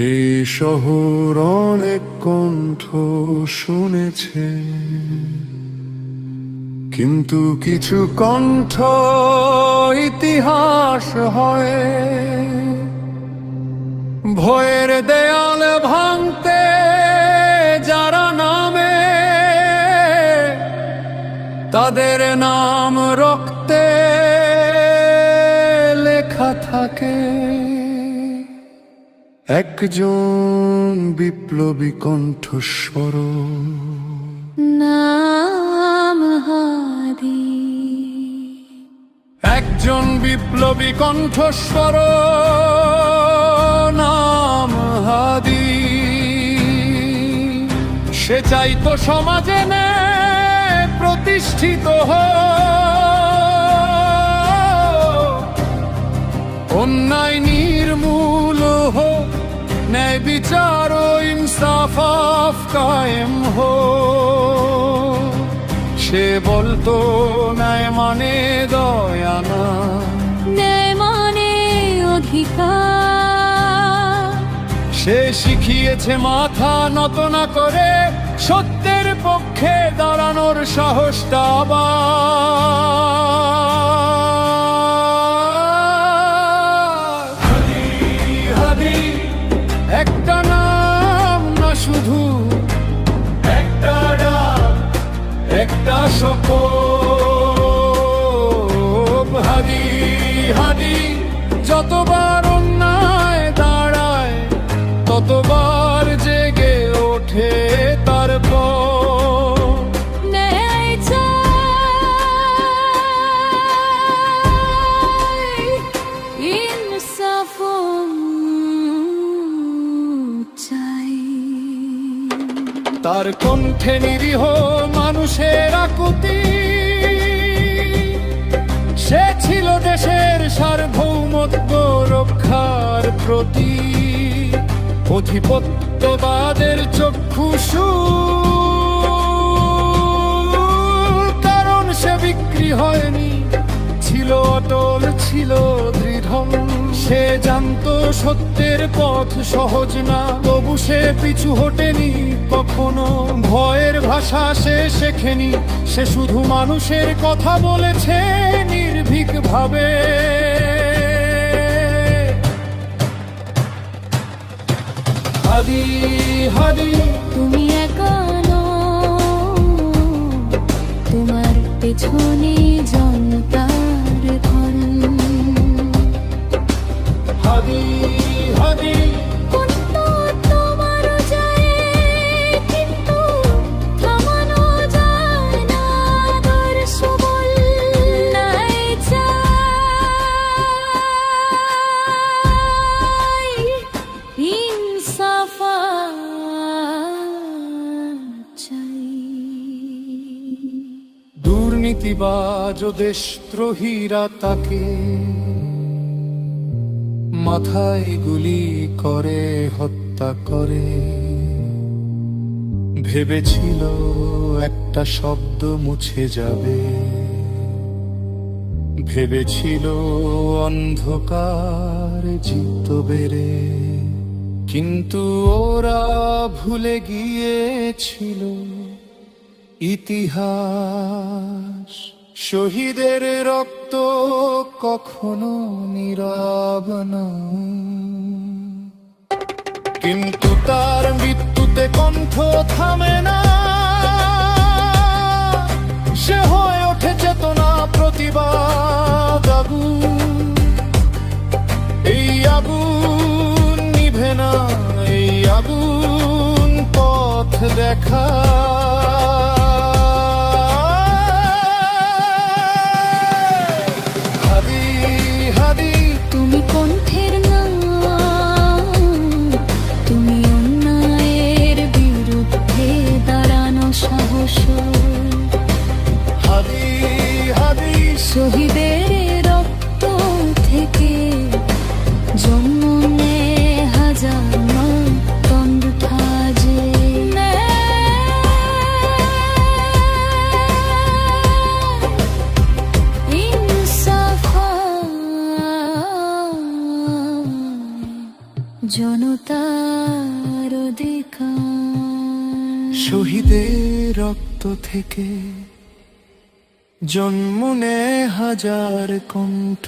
এই শহর অনেক কণ্ঠ শুনেছে, কিন্তু কিছু কণ্ঠ ইতিহাস হয়। ভয়ের দেয়াল ভাঙতে যারা নামে, তাদের নাম রক্তে লেখা থাকে। একজন বিপ্লবী কণ্ঠস্বর, নাম হাদি। একজন বিপ্লবী কণ্ঠস্বর, নাম হাদি। সে চাইতো সমাজে প্রতিষ্ঠিত হোক, অন্যায় নির্মূল হোক, ন্যায় বিচার ও ইনসাফ কায়েম হোক। সে বলতো ন্যায় মানে দয়া না, ন্যায় মানে অধিকার। সে শিখিয়েছে মাথা নত না করে সত্যের পক্ষে দাঁড়ানোর সাহসটা আবার। হাদি একটা নাম না, শুধু একটা ডাক, একটা শপথ। হাদি হাদি যতবার অন্যায় দাঁড়ায়, ততবার জেগে ওঠে তার পথ। ন্যায় চাই, ইনসাফ চাই। তার কণ্ঠে নিরীহ মানুষের আকুতি। সে ছিল দেশের সার্বভৌমত্ব রক্ষার প্রতি, অধিপত্যবাদের চক্ষুষু। কারণ সে বিক্রি হয়নি, ছিল অটল, ছিল দৃঢ়। সে জানতো সত্যের পথ সহজ না, তবু সে পিছু হটেনি কখনো। ভয়ের ভাষা সে শেখেনি, সে শুধু মানুষের কথা বলেছে নির্ভীক ভাবে। হাদি হাদি তুমি একা নও, তোমার পেছনে জনতার ঘর। হাদি হাদি কণ্ঠ তোমারও যায়, কিন্তু থামানো যায় না তার সবল। ন্যায় চাই, ইনসাফ চাই। দুর্নীতিবাজ ও দেশদ্রোহীরা তাকে মাথায় গুলি করে হত্যা করে। ভেবেছিল একটা শব্দ মুছে যাবে, ভেবেছিল অন্ধকার জিতবে রে। কিন্তু ওরা ভুলে গিয়েছিল ইতিহাস। শহীদের রক্ত কখনো নীরব না, কিন্তু তার মৃত্যুতে কণ্ঠ থামে না। সে হয়ে ওঠে চেতনা, প্রতিবাদ আগুন। এই আগুন নিভে না, এই আগুন পথ দেখা। তুমি কণ্ঠের নাম, তুমি অন্যায়ের বিরুদ্ধে দাঁড়ানো সাহস। হাদি হাদি শহীদের রক্ত থেকে জন্ম নেয় হাজার কণ্ঠ যে। ন্যায় জনতার অধিকার। শহীদের রক্ত থেকে জন্ম নেয় হাজার কণ্ঠ।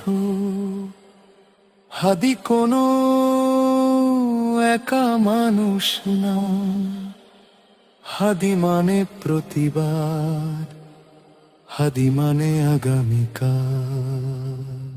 হাদি কোনো একা মানুষ না, হাদি মানে প্রতিবাদ, হাদি মানে আগামীকাল।